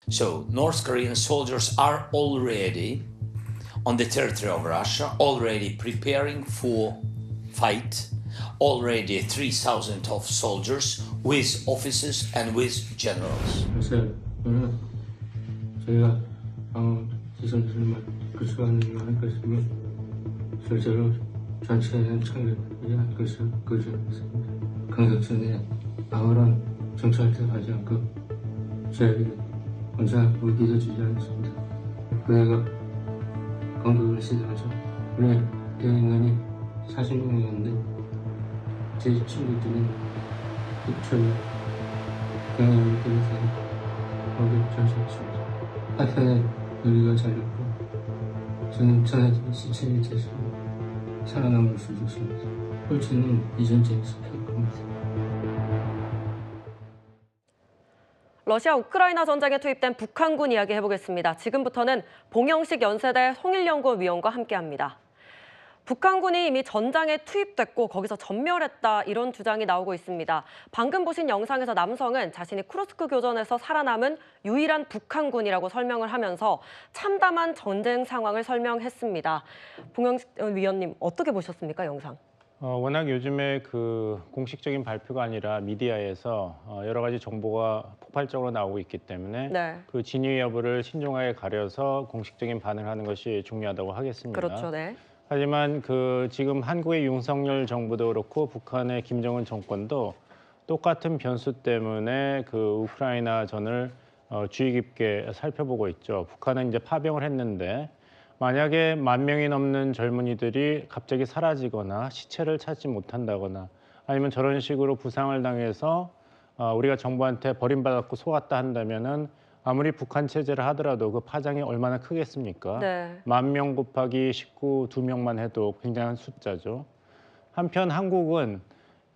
So North Korean soldiers are already on the territory of Russia, already preparing for fight. Already 3,000 of soldiers with officers and with generals. 사실 오늘 저희가 방어 지선들만 구축하는 할 것이며 실제로 전체의 창을 위한 것을 구축했습니다. 강력전에 아무런 정찰도 하지 않고 저에게 혼자 무기도 주지 않습니다. 그애가 공격을 시도하죠. 우리 대인간이 40명이었는데 제 친구들은 저를 경험을 통해서 전시했습니다. 한편에 우리가 잘렸고 저는 전에 시체를 제시고 살아남을 수 있었습니다. 홀치는 이전제에 속할 겁니다. 러시아 우크라이나 전쟁에 투입된 북한군 이야기 해보겠습니다. 지금부터는 봉영식 연세대 송일연구위원과 함께합니다. 북한군이 이미 전장에 투입됐고 거기서 전멸했다 이런 주장이 나오고 있습니다. 방금 보신 영상에서 남성은 자신이 쿠르스크 교전에서 살아남은 유일한 북한군이라고 설명을 하면서 참담한 전쟁 상황을 설명했습니다. 봉영식 위원님 어떻게 보셨습니까, 영상? 워낙 요즘에 그 공식적인 발표가 아니라 미디어에서 여러 가지 정보가 폭발적으로 나오고 있기 때문에 네. 그 진위 여부를 신중하게 가려서 공식적인 반응을 하는 것이 중요하다고 하겠습니다. 그렇죠, 네. 하지만 그 지금 한국의 윤석열 정부도 그렇고 북한의 김정은 정권도 똑같은 변수 때문에 그 우크라이나전을 주의 깊게 살펴보고 있죠. 북한은 이제 파병을 했는데 만약에 10,000명이 넘는 젊은이들이 갑자기 사라지거나 시체를 찾지 못한다거나 아니면 저런 식으로 부상을 당해서 우리가 정부한테 버림받았고 속았다 한다면은 아무리 북한 체제를 하더라도 그 파장이 얼마나 크겠습니까? 네. 10,000명 곱하기 19, 2명만 해도 굉장한 숫자죠. 한편 한국은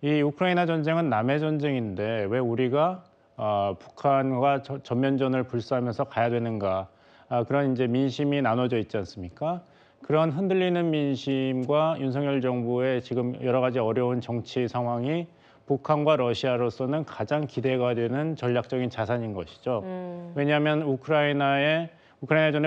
이 우크라이나 전쟁은 남의 전쟁인데 왜 우리가 북한과 전면전을 불사하면서 가야 되는가? 그런 이제 민심이 나눠져 있지 않습니까? 그런 흔들리는 민심과 윤석열 정부의 지금 여러 가지 어려운 정치 상황이 북한과 러시아로서는 가장 기대가 되는 전략적인 자산인 것이죠. 왜냐하면 우크라이나전에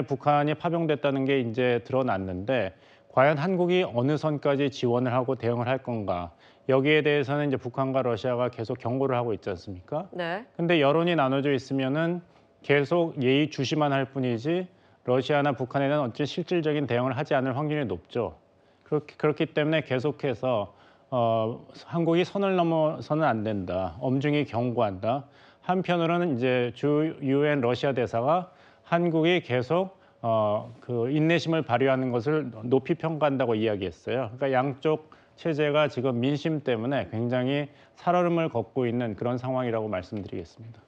북한이 파병됐다는 게 이제 드러났는데 과연 한국이 어느 선까지 지원을 하고 대응을 할 건가? 여기에 대해서는 이제 북한과 러시아가 계속 경고를 하고 있지 않습니까? 네. 근데 여론이 나눠져 있으면은 계속 예의주시만 할 뿐이지 러시아나 북한에 대한 어떤 실질적인 대응을 하지 않을 확률이 높죠. 그렇기 때문에 계속해서 한국이 선을 넘어서는 안 된다. 엄중히 경고한다. 한편으로는 이제 주 유엔 러시아 대사가 한국이 계속 그 인내심을 발휘하는 것을 높이 평가한다고 이야기했어요. 그러니까 양쪽 체제가 지금 민심 때문에 굉장히 살얼음을 걷고 있는 그런 상황이라고 말씀드리겠습니다.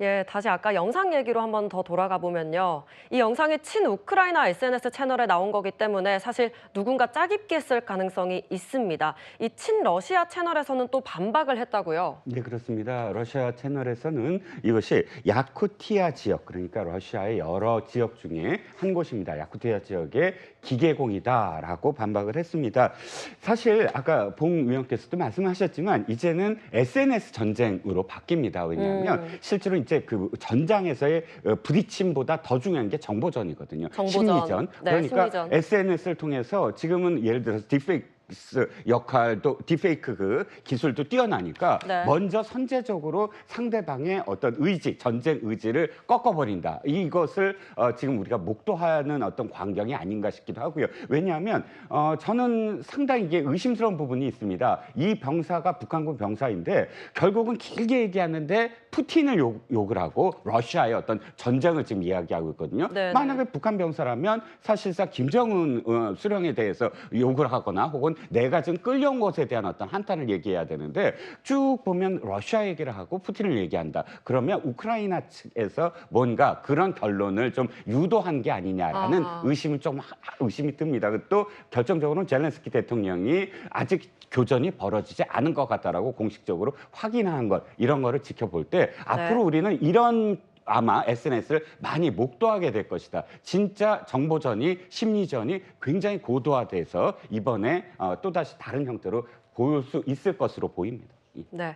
예, 다시 아까 영상 얘기로 한번 더 돌아가 보면요. 이 영상이 친우크라이나 SNS 채널에 나온 거기 때문에 사실 누군가 짜깁기 쓸 가능성이 있습니다. 이 친러시아 채널에서는 또 반박을 했다고요? 네, 그렇습니다. 러시아 채널에서는 이것이 야쿠티아 지역, 그러니까 러시아의 여러 지역 중에 한 곳입니다. 야쿠티아 지역의 기계공이다라고 반박을 했습니다. 사실 아까 봉 위원께서도 말씀하셨지만 이제는 SNS 전쟁으로 바뀝니다. 왜냐하면 실제로 이제 그 전장에서의 부딪힘보다 더 중요한 게 정보전이거든요. 심리전. 네, 그러니까 심리전. SNS를 통해서 지금은 예를 들어서 역할도 디페이크 그 기술도 뛰어나니까 네. 먼저 선제적으로 상대방의 어떤 의지, 전쟁 의지를 꺾어버린다. 이것을 지금 우리가 목도하는 어떤 광경이 아닌가 싶기도 하고요. 왜냐하면 저는 상당히 이게 의심스러운 부분이 있습니다. 이 병사가 북한군 병사인데 결국은 길게 얘기하는데 푸틴을 욕을 하고 러시아의 어떤 전쟁을 지금 이야기하고 있거든요. 네네. 만약에 북한 병사라면 사실상 김정은 수령에 대해서 욕을 하거나 혹은 내가 지금 끌려온 것에 대한 어떤 한탄을 얘기해야 되는데 쭉 보면 러시아 얘기를 하고 푸틴을 얘기한다. 그러면 우크라이나 측에서 뭔가 그런 결론을 좀 유도한 게 아니냐라는 의심이 듭니다. 또 결정적으로는 젤렌스키 대통령이 아직 교전이 벌어지지 않은 것 같다라고 공식적으로 확인한 것, 이런 거를 지켜볼 때 앞으로 우리는 이런 아마 SNS를 많이 목도하게 될 것이다. 진짜 정보전이, 심리전이 굉장히 고도화돼서 이번에 또다시 다른 형태로 보일 수 있을 것으로 보입니다. 네.